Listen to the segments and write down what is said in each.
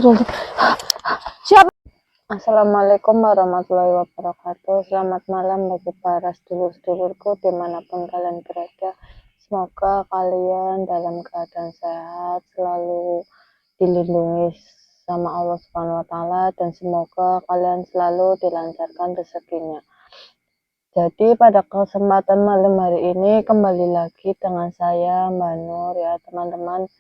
Siapa? Assalamualaikum warahmatullahi wabarakatuh. Selamat malam bagi para sedulur-sedulurku dimanapun kalian berada. Semoga kalian dalam keadaan sehat, selalu dilindungi sama Allah Subhanahu wa Ta'ala, dan semoga kalian selalu dilancarkan rezekinya. Jadi pada kesempatan malam hari ini kembali lagi dengan saya Mbak Nur ya teman-teman.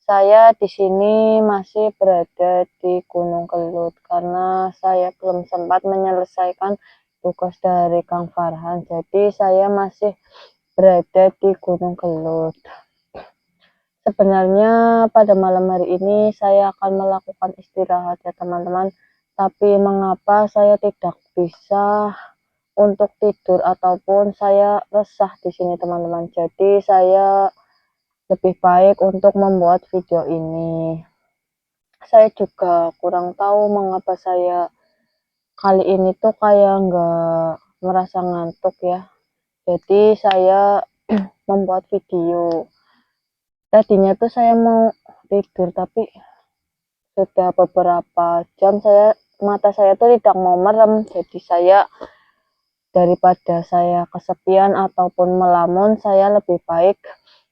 Saya di sini masih berada di Gunung Kelut karena saya belum sempat menyelesaikan tugas dari Kang Farhan. Jadi saya masih berada di Gunung Kelut. Sebenarnya pada malam hari ini saya akan melakukan istirahat ya teman-teman. Tapi mengapa saya tidak bisa untuk tidur ataupun saya resah di sini teman-teman. Jadi saya lebih baik untuk membuat video ini. Saya juga kurang tahu mengapa saya kali ini tuh kayak nggak merasa ngantuk ya. Jadi saya membuat video. Tadinya tuh saya mau tidur tapi sudah beberapa jam mata saya tuh tidak mau merem. Jadi saya daripada saya kesepian ataupun melamun, saya lebih baik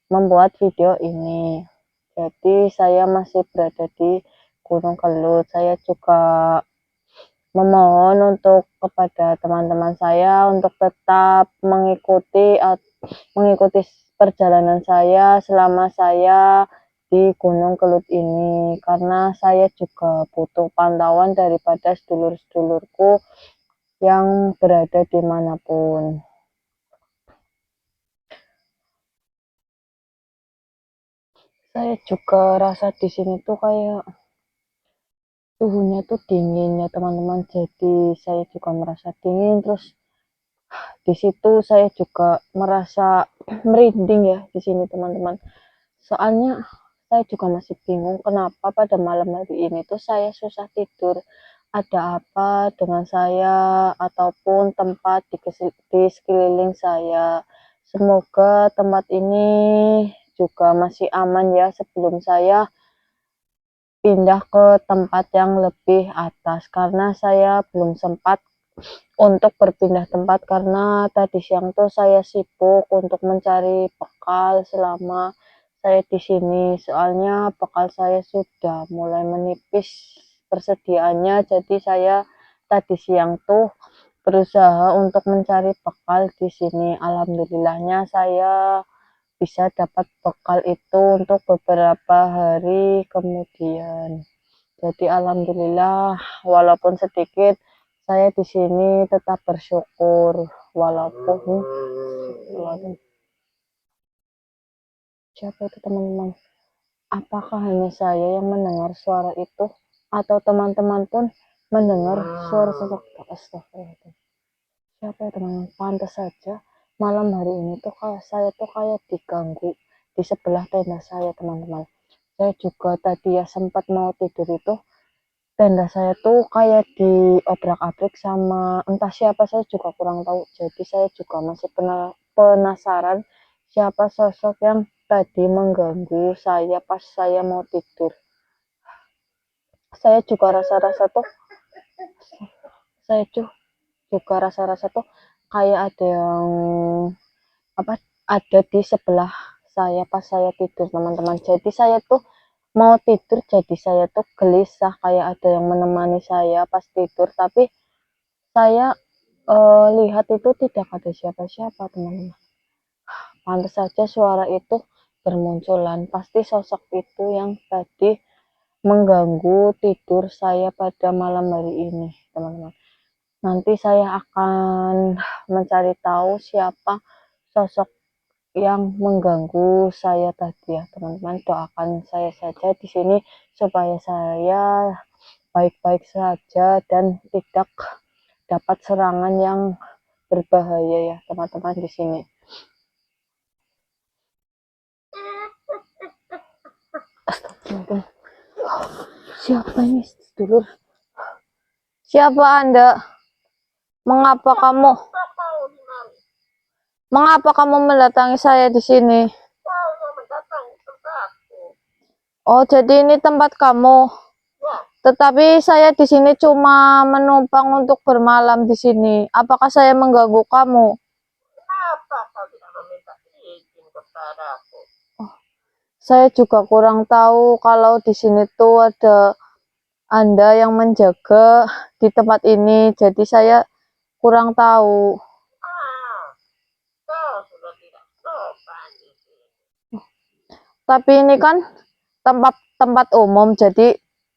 membuat video ini. Jadi saya masih berada di Gunung Kelut. Saya juga memohon untuk kepada teman-teman saya untuk tetap mengikuti perjalanan saya selama saya di Gunung Kelut ini, karena saya juga butuh pantauan daripada sedulur-sedulurku yang berada dimanapun. Saya juga rasa di sini tuh kayak suhunya tuh dingin ya teman-teman. Jadi saya juga merasa dingin, terus di situ saya juga merasa merinding ya di sini teman-teman. Soalnya saya juga masih bingung kenapa pada malam hari ini tuh saya susah tidur. Ada apa dengan saya ataupun tempat di sekeliling saya. Semoga tempat ini juga masih aman ya sebelum saya pindah ke tempat yang lebih atas, karena saya belum sempat untuk berpindah tempat karena tadi siang tuh saya sibuk untuk mencari bekal selama saya di sini. Soalnya bekal saya sudah mulai menipis persediaannya, jadi saya tadi siang tuh berusaha untuk mencari bekal di sini. Alhamdulillahnya saya bisa dapat bekal itu untuk beberapa hari kemudian. Jadi alhamdulillah, walaupun sedikit, saya di sini tetap bersyukur walaupun siapa itu teman-teman? Apakah hanya saya yang mendengar suara itu atau teman-teman pun mendengar suara sosok astagfirullah? Siapa ya teman-teman? Pantas saja malam hari ini tuh saya tuh kayak diganggu di sebelah tenda saya teman-teman. Saya juga tadi ya sempat mau tidur itu, tenda saya tuh kayak diobrak-abrik sama entah siapa, saya juga kurang tahu. Jadi saya juga masih penasaran siapa sosok yang tadi mengganggu saya pas saya mau tidur. Saya juga rasa-rasa tuh kayak ada yang ada di sebelah saya pas saya tidur teman-teman. Jadi saya tuh mau tidur, jadi saya tuh gelisah kayak ada yang menemani saya pas tidur, tapi saya lihat itu tidak ada siapa-siapa teman-teman. Pantas saja suara itu bermunculan, pasti sosok itu yang tadi mengganggu tidur saya pada malam hari ini teman-teman. Nanti saya akan mencari tahu siapa sosok yang mengganggu saya tadi ya teman-teman. Doakan saya saja di sini supaya saya baik-baik saja dan tidak dapat serangan yang berbahaya ya teman-teman di sini. Astagfirullah. Siapa ini dulu? Siapa Anda? Mengapa kamu mendatangi saya di sini? Oh, jadi ini tempat kamu. Tetapi saya di sini cuma menumpang untuk bermalam di sini. Apakah saya mengganggu kamu? Kenapa kau tidak meminta izin kepadaku? Saya juga kurang tahu kalau di sini tuh ada Anda yang menjaga di tempat ini. Jadi saya kurang tahu. Kau sudah tidak sopan di sini. Tapi ini kan tempat umum, jadi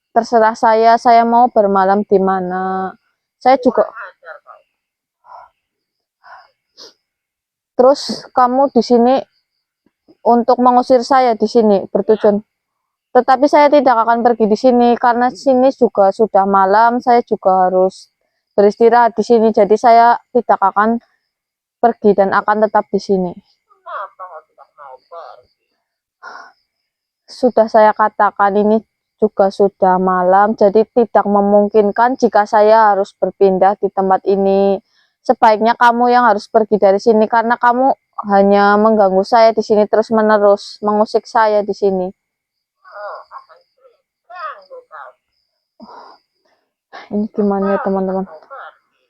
terserah saya mau bermalam di mana. Saya juga. Ajar kau. Terus kamu di sini untuk mengusir saya di sini bertujuan. Tetapi saya tidak akan pergi di sini karena sini juga sudah malam. Saya juga harus beristirahat di sini. Jadi saya tidak akan pergi dan akan tetap di sini. Kenapa kau tidak mau pergi? Sudah saya katakan ini juga sudah malam, jadi tidak memungkinkan jika saya harus berpindah di tempat ini. Sebaiknya kamu yang harus pergi dari sini karena kamu hanya mengganggu saya di sini terus-menerus, mengusik saya di sini. Akan sulit ganggu kau. Ini gimana ya teman-teman? Kau pergi.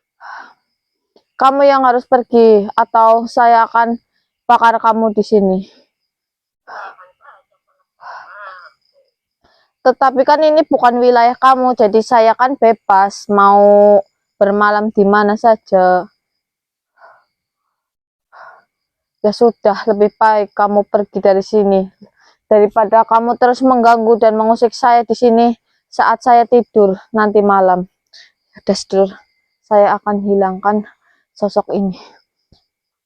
Kamu yang harus pergi atau saya akan bakar kamu di sini. Jangan saja menekanku. Tetapi kan ini bukan wilayah kamu, jadi saya kan bebas mau bermalam di mana saja. Ya sudah, lebih baik kamu pergi dari sini daripada kamu terus mengganggu dan mengusik saya di sini saat saya tidur nanti malam. Sudah, sedulur, saya akan hilangkan sosok ini.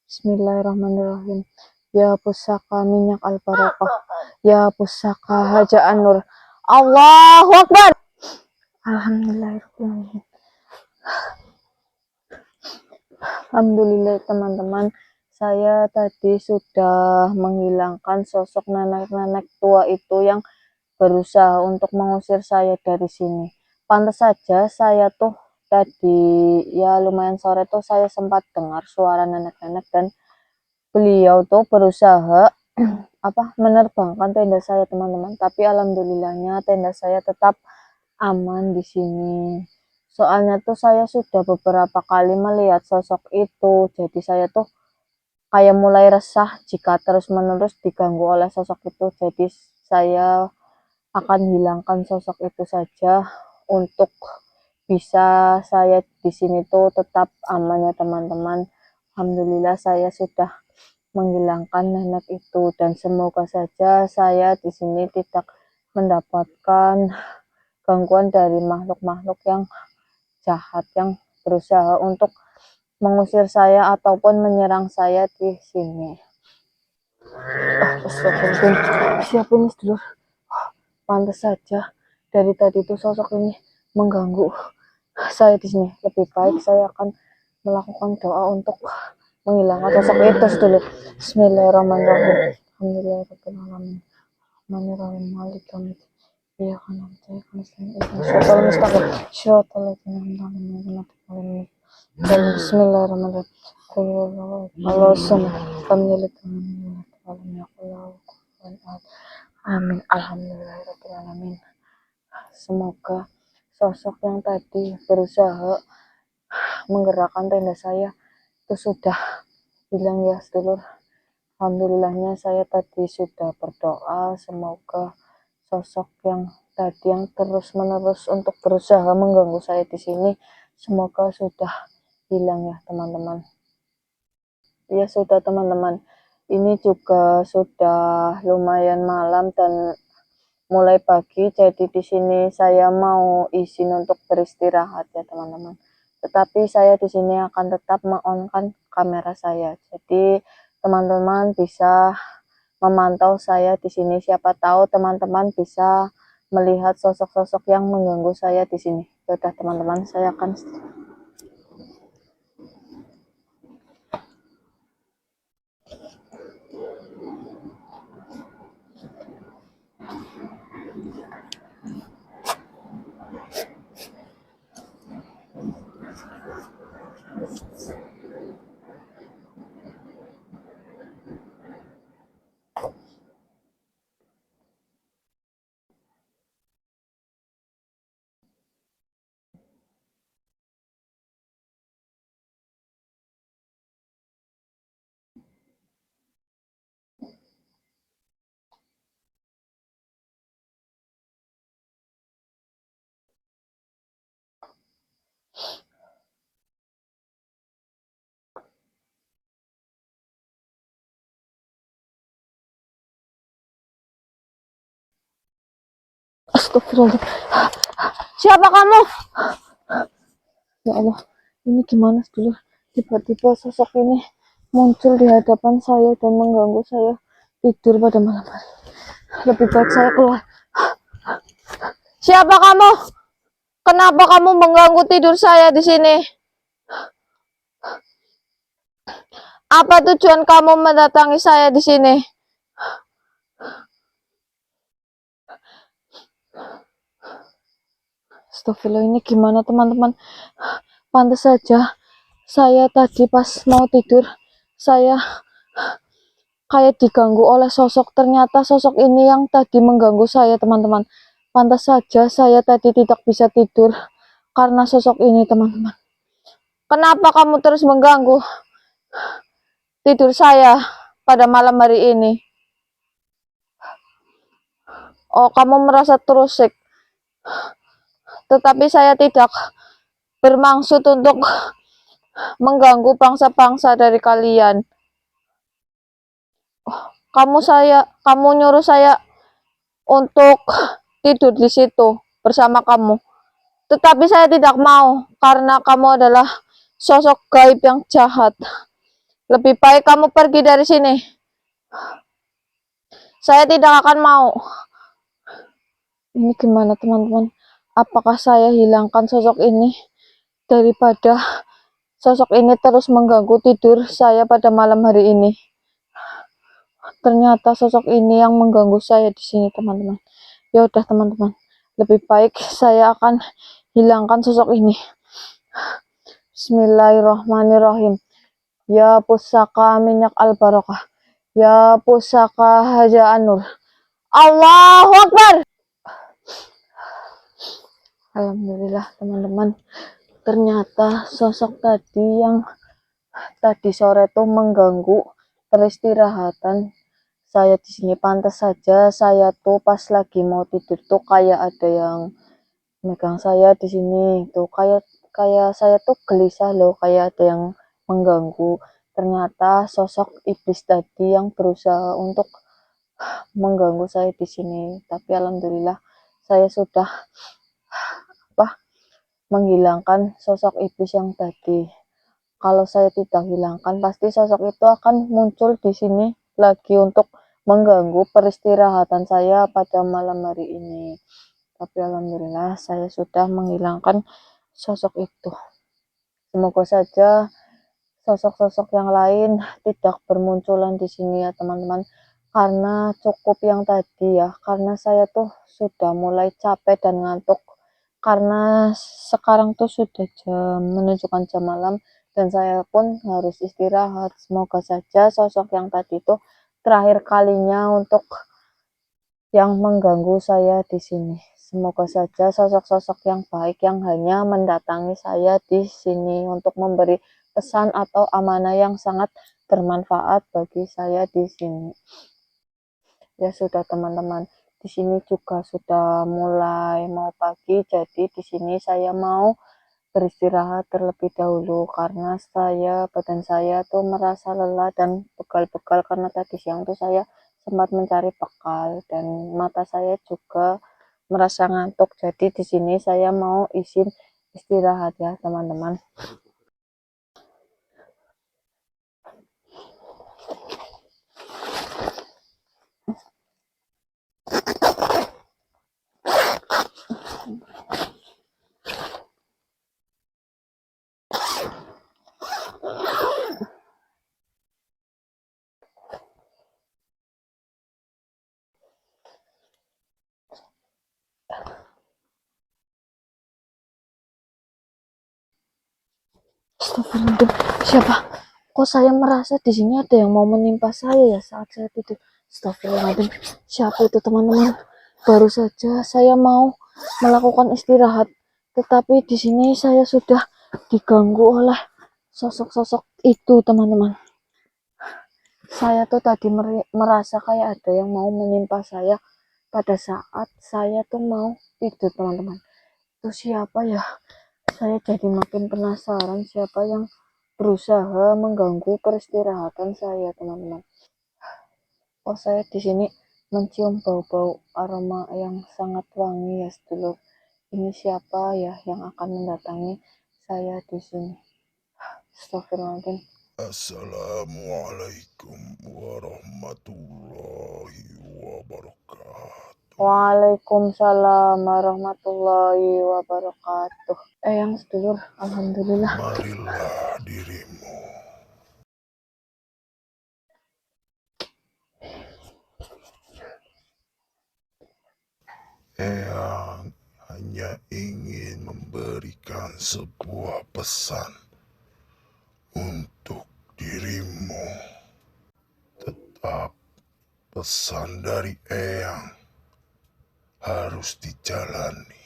Bismillahirrahmanirrahim. Ya pusaka minyak al-barokah, ya pusaka Haja Anur. Allahu Akbar. Alhamdulillahirrahmanirrahim. Alhamdulillah teman-teman, saya tadi sudah menghilangkan sosok nenek-nenek tua itu yang berusaha untuk mengusir saya dari sini. Pantas saja saya tuh tadi ya lumayan sore tuh saya sempat dengar suara nenek-nenek dan beliau tuh berusaha menerbangkan tenda saya teman-teman. Tapi alhamdulillahnya tenda saya tetap aman di sini. Soalnya tuh saya sudah beberapa kali melihat sosok itu, jadi saya tuh kayak mulai resah jika terus-menerus diganggu oleh sosok itu. Jadi saya akan hilangkan sosok itu saja untuk bisa saya di sini tuh tetap aman ya teman-teman. Alhamdulillah saya sudah menghilangkan nenek itu dan semoga saja saya di sini tidak mendapatkan gangguan dari makhluk-makhluk yang jahat yang berusaha untuk mengusir saya ataupun menyerang saya di sini. Siapa ini dulu? Pantas saja dari tadi itu sosok ini mengganggu saya di sini. Lebih baik saya akan melakukan doa untuk menghilangkan sosok itu dulu. Bismillahirrahmanirrahim. Alhamdulillahirrahmanirrahim. Bismillahirrahmanirrahim. Malik yaumiddin. Iya kan saya kan syaitan mustaqim. Syaitan Bismillahirrahmanirrahim. Amin. Alhamdulillahirrahmanirrahim. Semoga sosok yang tadi berusaha menggerakkan tenda saya itu sudah hilang ya sedulur. Alhamdulillahnya saya tadi sudah berdoa semoga sosok yang tadi yang terus-menerus untuk berusaha mengganggu saya di sini semoga sudah hilang ya teman-teman. Ya sudah teman-teman, ini juga sudah lumayan malam dan mulai pagi, jadi di sini saya mau izin untuk beristirahat ya teman-teman. Tetapi saya di sini akan tetap meng-on-kan kamera saya. Jadi teman-teman bisa memantau saya di sini. Siapa tahu teman-teman bisa melihat sosok-sosok yang mengganggu saya di sini. Sudah teman-teman, saya akan Astagfirullahaladzim. Siapa kamu? Ya Allah, ini gimana dulu? Tiba-tiba sosok ini muncul di hadapan saya dan mengganggu saya tidur pada malam hari. Lebih baik saya keluar. Siapa kamu? Kenapa kamu mengganggu tidur saya di sini? Apa tujuan kamu mendatangi saya di sini? Astagfirullah, ini gimana teman-teman? Pantas saja saya tadi pas mau tidur, saya kayak diganggu oleh sosok. Ternyata sosok ini yang tadi mengganggu saya, teman-teman. Pantas saja saya tadi tidak bisa tidur karena sosok ini, teman-teman. Kenapa kamu terus mengganggu tidur saya pada malam hari ini? Oh, kamu merasa terusik. Tetapi saya tidak bermaksud untuk mengganggu bangsa-bangsa dari kalian. Kamu nyuruh saya untuk tidur di situ bersama kamu. Tetapi saya tidak mau karena kamu adalah sosok gaib yang jahat. Lebih baik kamu pergi dari sini. Saya tidak akan mau. Ini gimana teman-teman? Apakah saya hilangkan sosok ini daripada sosok ini terus mengganggu tidur saya pada malam hari ini? Ternyata sosok ini yang mengganggu saya di sini, teman-teman. Ya udah teman-teman, lebih baik saya akan hilangkan sosok ini. Bismillahirrahmanirrahim. Ya pusaka minyak al-barokah, ya pusaka haja anur. Allahu Akbar. Alhamdulillah teman-teman, ternyata sosok tadi yang tadi sore tuh mengganggu peristirahatan saya di sini. Pantas saja saya tuh pas lagi mau tidur tuh kayak ada yang megang saya di sini tuh, kayak saya tuh gelisah loh, kayak ada yang mengganggu. Ternyata sosok iblis tadi yang berusaha untuk mengganggu saya di sini. Tapi alhamdulillah saya sudah menghilangkan sosok iblis yang tadi. Kalau saya tidak hilangkan, pasti sosok itu akan muncul di sini lagi untuk mengganggu peristirahatan saya pada malam hari ini. Tapi alhamdulillah saya sudah menghilangkan sosok itu. Semoga saja sosok-sosok yang lain tidak bermunculan di sini ya teman-teman. Karena cukup yang tadi ya, karena saya tuh sudah mulai capek dan ngantuk. Karena sekarang tuh sudah menunjukkan jam malam dan saya pun harus istirahat. Semoga saja sosok yang tadi itu terakhir kalinya untuk yang mengganggu saya di sini. Semoga saja sosok-sosok yang baik yang hanya mendatangi saya di sini untuk memberi pesan atau amanah yang sangat bermanfaat bagi saya di sini. Ya sudah teman-teman, di sini juga sudah mulai mau pagi, jadi di sini saya mau beristirahat terlebih dahulu karena badan saya tuh merasa lelah dan pegal-pegal karena tadi siang tuh saya sempat mencari bekal dan mata saya juga merasa ngantuk. Jadi di sini saya mau izin istirahat ya teman-teman. Astagfirullahaladzim, siapa? Kok saya merasa di sini ada yang mau menimpa saya ya saat saya tidur. Astagfirullahaladzim, siapa itu teman-teman? Baru saja saya mau melakukan istirahat, tetapi di sini saya sudah diganggu oleh sosok-sosok itu teman-teman. Saya tuh tadi merasa kayak ada yang mau menimpa saya pada saat saya tuh mau tidur teman-teman. Itu siapa ya? Saya jadi makin penasaran siapa yang berusaha mengganggu peristirahatan saya teman-teman. Oh, saya di sini mencium bau-bau aroma yang sangat wangi ya sedulur. Ini siapa ya yang akan mendatangi saya di sini? Astagfirullahaladzim. Assalamualaikum warahmatullahi wabarakatuh. Waalaikumsalam warahmatullahi wabarakatuh. Yang sedulur, alhamdulillah. Marilah dirimu. Eyang hanya ingin memberikan sebuah pesan untuk dirimu. Tetap pesan dari Eyang harus dijalani.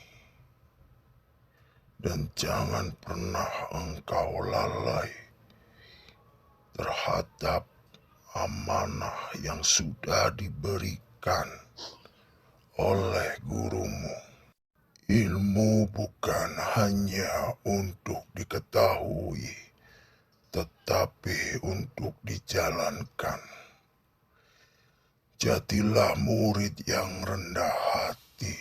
Dan jangan pernah engkau lalai terhadap amanah yang sudah diberikan oleh gurumu. Ilmu bukan hanya untuk diketahui, tetapi untuk dijalankan. Jadilah murid yang rendah hati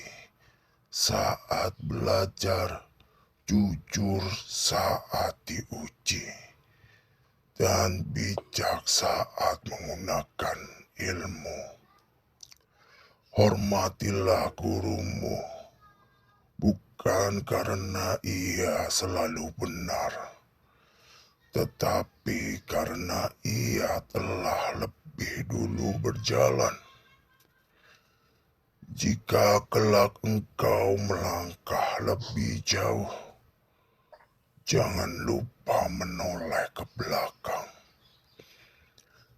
saat belajar, jujur saat diuji, dan bijak saat menggunakan ilmu. Hormatilah gurumu, bukan karena ia selalu benar, tetapi karena ia telah lebih dulu berjalan. Jika kelak engkau melangkah lebih jauh, jangan lupa menoleh ke belakang.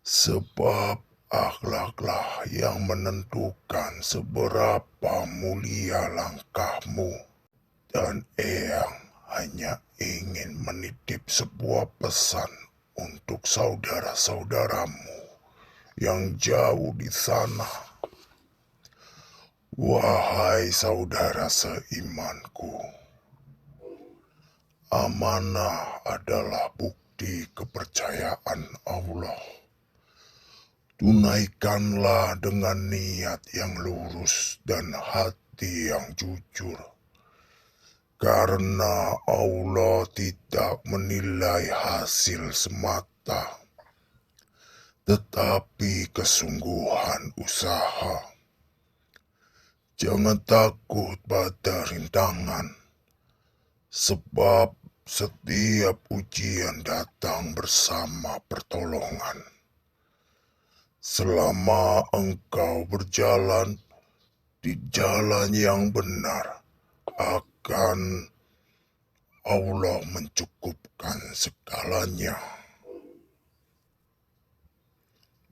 Sebab akhlaklah yang menentukan seberapa mulia langkahmu. Dan Eyang hanya ingin menitip sebuah pesan untuk saudara-saudaramu yang jauh di sana. Wahai saudara seimanku, amanah adalah bukti kepercayaan Allah. Tunaikanlah dengan niat yang lurus dan hati yang jujur. Karena Allah tidak menilai hasil semata, tetapi kesungguhan usaha. Jangan takut pada rintangan, sebab setiap ujian datang bersama pertolongan. Selama engkau berjalan di jalan yang benar, akan Allah mencukupkan segalanya,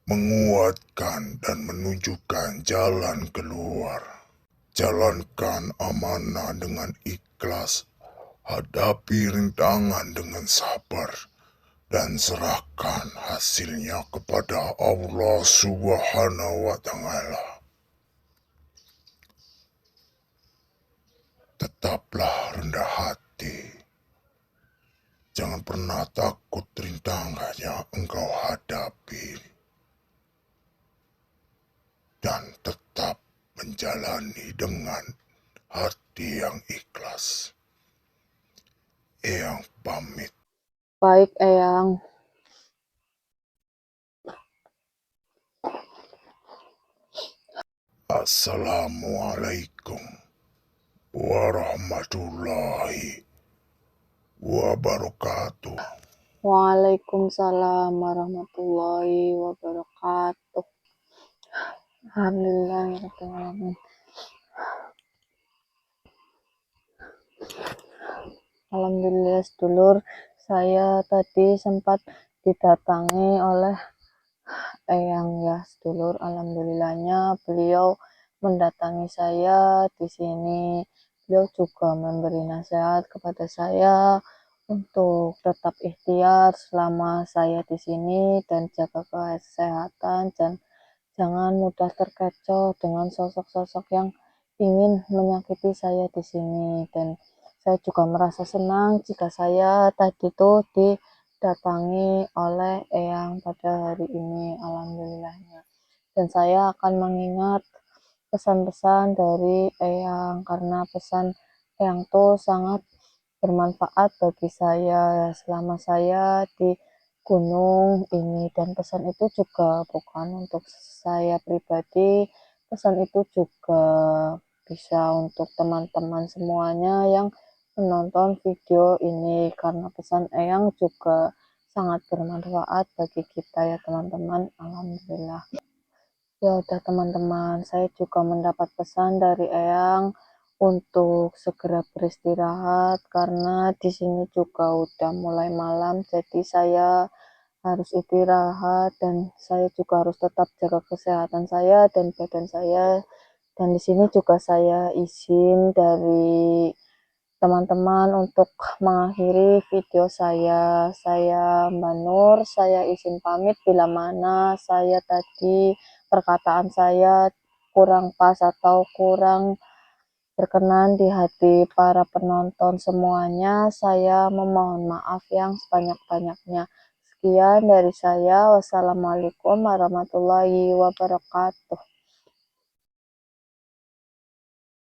menguatkan dan menunjukkan jalan keluar. Jalankan amanah dengan ikhlas, hadapi rintangan dengan sabar, dan serahkan hasilnya kepada Allah Subhanahu wa Ta'ala. Tetaplah rendah hati. Jangan pernah takut rintangan yang engkau hadapi. Dan tetap menjalani dengan hati yang ikhlas. Eyang pamit. Baik, Eyang. Assalamualaikum warahmatullahi wabarakatuh. Waalaikumsalam warahmatullahi wabarakatuh. Alhamdulillahirrahmanirrahim. Alhamdulillah sedulur, saya tadi sempat didatangi oleh Eyang ya sedulur. Alhamdulillahnya beliau mendatangi saya di sini. Beliau juga memberi nasihat kepada saya untuk tetap ikhtiar selama saya di sini dan jaga kesehatan dan jangan mudah terkecoh dengan sosok-sosok yang ingin menyakiti saya di sini. Dan saya juga merasa senang jika saya tadi tuh didatangi oleh Eyang pada hari ini. Alhamdulillahnya. dan saya akan mengingat pesan-pesan dari Eyang, karena pesan Eyang tuh sangat bermanfaat bagi saya selama saya di gunung ini, dan pesan itu juga bukan untuk saya pribadi, pesan itu juga bisa untuk teman-teman semuanya yang menonton video ini, karena pesan Eyang juga sangat bermanfaat bagi kita ya teman-teman. Alhamdulillah. Ya udah teman-teman, saya juga mendapat pesan dari Eyang untuk segera beristirahat karena di sini juga udah mulai malam, jadi saya harus istirahat dan saya juga harus tetap jaga kesehatan saya dan badan saya. Dan di sini juga saya izin dari teman-teman untuk mengakhiri video saya. Saya Mbak Nur, saya izin pamit bila mana saya tadi perkataan saya kurang pas atau kurang berkenan di hati para penonton semuanya. Saya memohon maaf yang sebanyak-banyaknya. Sekian dari saya. Wassalamualaikum warahmatullahi wabarakatuh.